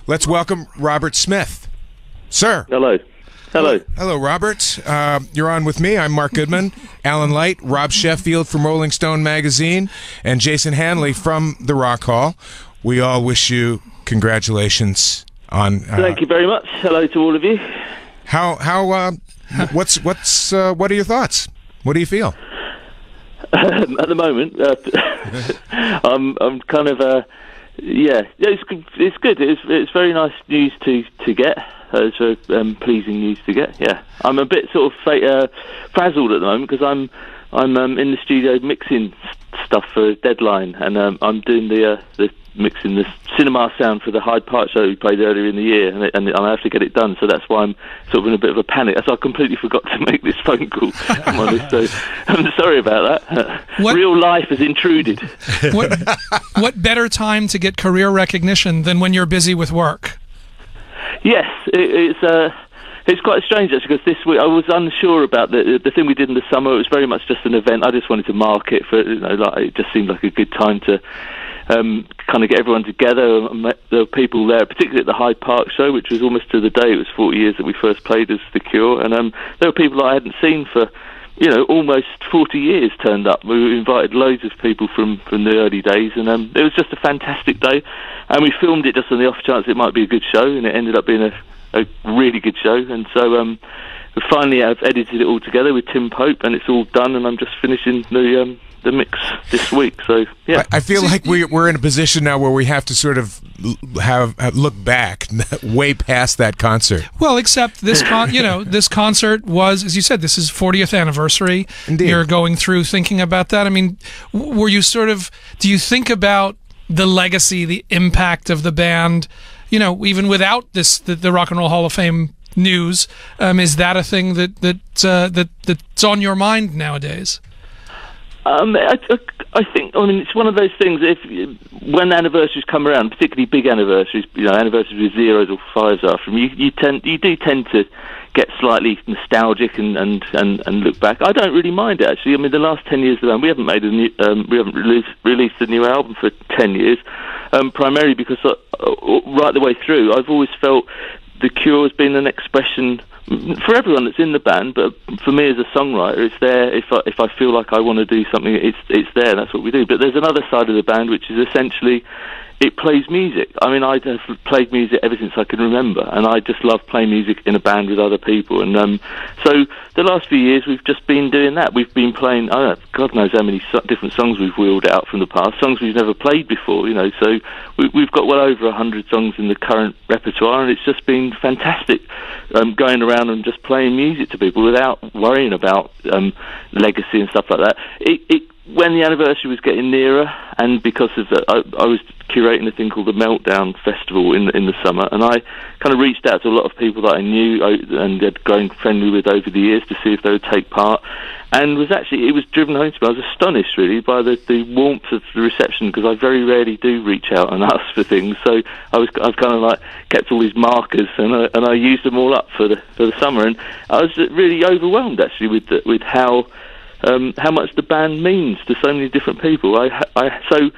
Let's welcome Robert Smith. Sir. Hello. Hello. Hello, Robert. You're on with me. I'm Mark Goodman, Alan Light, Rob Sheffield from Rolling Stone magazine, and Jason Hanley from the Rock Hall. We all wish you congratulations on... Thank you very much. Hello to all of you. What are your thoughts? What do you feel? At the moment, I'm kind of... it's good. It's very nice news to get. It's very pleasing news to get. Yeah, I'm a bit sort of frazzled at the moment because I'm in the studio mixing stuff for Deadline, and I'm doing the mixing the cinema sound for the Hyde Park show we played earlier in the year, and I have to get it done. So that's why I'm sort of in a bit of a panic. So I completely forgot to make this phone call. I'm honest, so I'm sorry about that. Real life has intruded. What better time to get career recognition than when you're busy with work? Yes, it's quite strange actually, because this week I was unsure about the thing we did in the summer. It was very much just an event. I just wanted to mark it for, it just seemed like a good time to kind of get everyone together. There were people there, particularly at the Hyde Park show, which was almost to the day. It was 40 years that we first played as The Cure, and there were people that I hadn't seen for almost 40 years turned up. We invited loads of people from the early days, and it was just a fantastic day. And we filmed it just on the off chance it might be a good show, and it ended up being a really good show. And so finally I've edited it all together with Tim Pope, and it's all done, and I'm just finishing the mix this week. So yeah, I feel like we're in a position now where we have to sort of look back way past that concert. Well, except this this concert was, as you said, this is 40th anniversary. Indeed. You're going through thinking about that. I mean, were you do you think about the legacy, the impact of the band, even without the Rock and Roll Hall of Fame news? Is that a thing that's on your mind nowadays? I think, it's one of those things, when anniversaries come around, particularly big anniversaries, anniversaries with zeros or fives after them, you do tend to get slightly nostalgic and look back. I don't really mind it, actually. The last 10 years of the band, we haven't released a new album for 10 years, primarily because right the way through, I've always felt The Cure has been an expression for everyone that's in the band, but for me as a songwriter, it's there. If I feel like I want to do something, it's there. That's what we do. But there's another side of the band, which is essentially it plays music. I have played music ever since I can remember, and I just love playing music in a band with other people. And so the last few years we've just been doing that. We've been playing, God knows how many different songs we've wheeled out from the past, songs we've never played before. So we've got well over 100 songs in the current repertoire, and it's just been fantastic going around and just playing music to people without worrying about legacy and stuff like that. When the anniversary was getting nearer, and because of that, I was curating a thing called the Meltdown Festival in the summer, and I kind of reached out to a lot of people that I knew and had grown friendly with over the years to see if they would take part. And it was driven home to me. I was astonished, really, by the warmth of the reception, because I very rarely do reach out and ask for things. So I've kind of kept all these markers, and I used them all up for the summer. And I was really overwhelmed, actually, with how much the band means to so many different people. So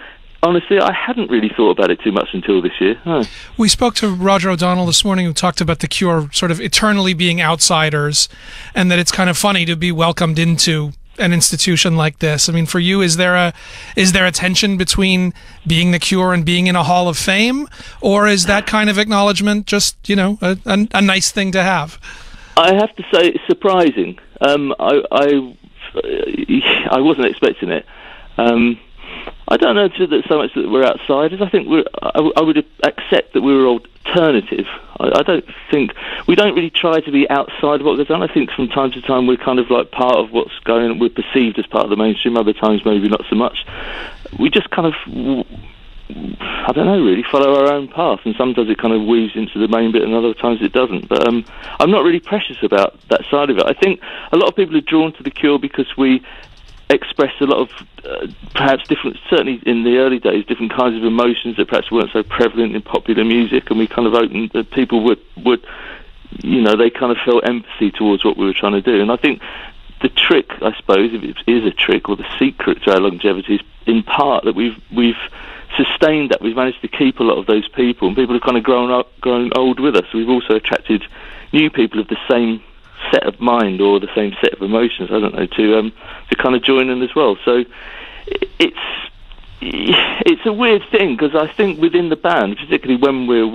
honestly, I hadn't really thought about it too much until this year. Oh. We spoke to Roger O'Donnell this morning, who talked about The Cure sort of eternally being outsiders, and that it's kind of funny to be welcomed into an institution like this. For you, is there a tension between being The Cure and being in a Hall of Fame, or is that kind of acknowledgement just a nice thing to have? I have to say it's surprising. I wasn't expecting it. I don't know that so much that we're outsiders. I think I would accept that we were alternative. I don't think we don't really try to be outside of what goes on. I think from time to time we're kind of like part of what's going on. We're perceived as part of the mainstream. Other times maybe not so much. We just kind of, I don't know, really follow our own path, and sometimes it kind of weaves into the main bit and other times it doesn't. But I'm not really precious about that side of it. I think a lot of people are drawn to The Cure because we express a lot of perhaps different, certainly in the early days, different kinds of emotions that perhaps weren't so prevalent in popular music, and we kind of opened that people would they kind of felt empathy towards what we were trying to do. And I think the trick, I suppose, if it is a trick, or the secret to our longevity, is in part that we've sustained that. We've managed to keep a lot of those people, and people have kind of grown old with us. We've also attracted new people of the same set of mind or the same set of emotions, I don't know, to kind of join in as well. So it's a weird thing, because I think within the band, particularly when we're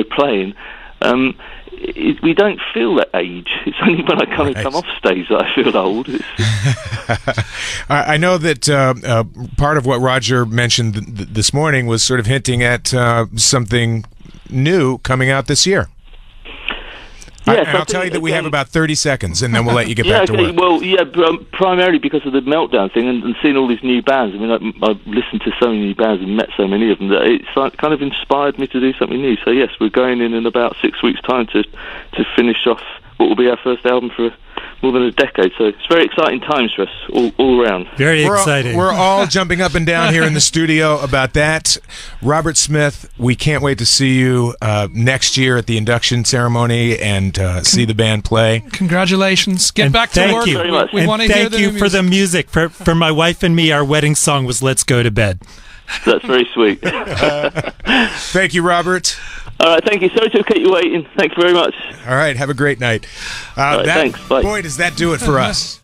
playing, we don't feel that age. It's only when I kind of come off stage that I feel old. I know that part of what Roger mentioned this morning was sort of hinting at something new coming out this year. Yes, I'll tell you that we have about 30 seconds, and then we'll let you get back to work. Well, primarily because of the Meltdown thing and seeing all these new bands. I mean, I've listened to so many new bands and met so many of them that it's kind of inspired me to do something new. So yes, we're going in about 6 weeks' time to finish off what will be our first album for more than a decade. So it's very exciting times for us all around. Very exciting. We're all jumping up and down here in the studio about that. Robert Smith, we can't wait to see you next year at the induction ceremony and see the band play. Congratulations. Get back to work. Thank you very much. We want to hear Thank you for the music. For my wife and me, our wedding song was "Let's Go to Bed." That's very sweet. Thank you, Robert. All right, thank you. Sorry to keep you waiting. Thank you very much. All right, have a great night. All right, thanks. Bye. Boy, does that do it for us.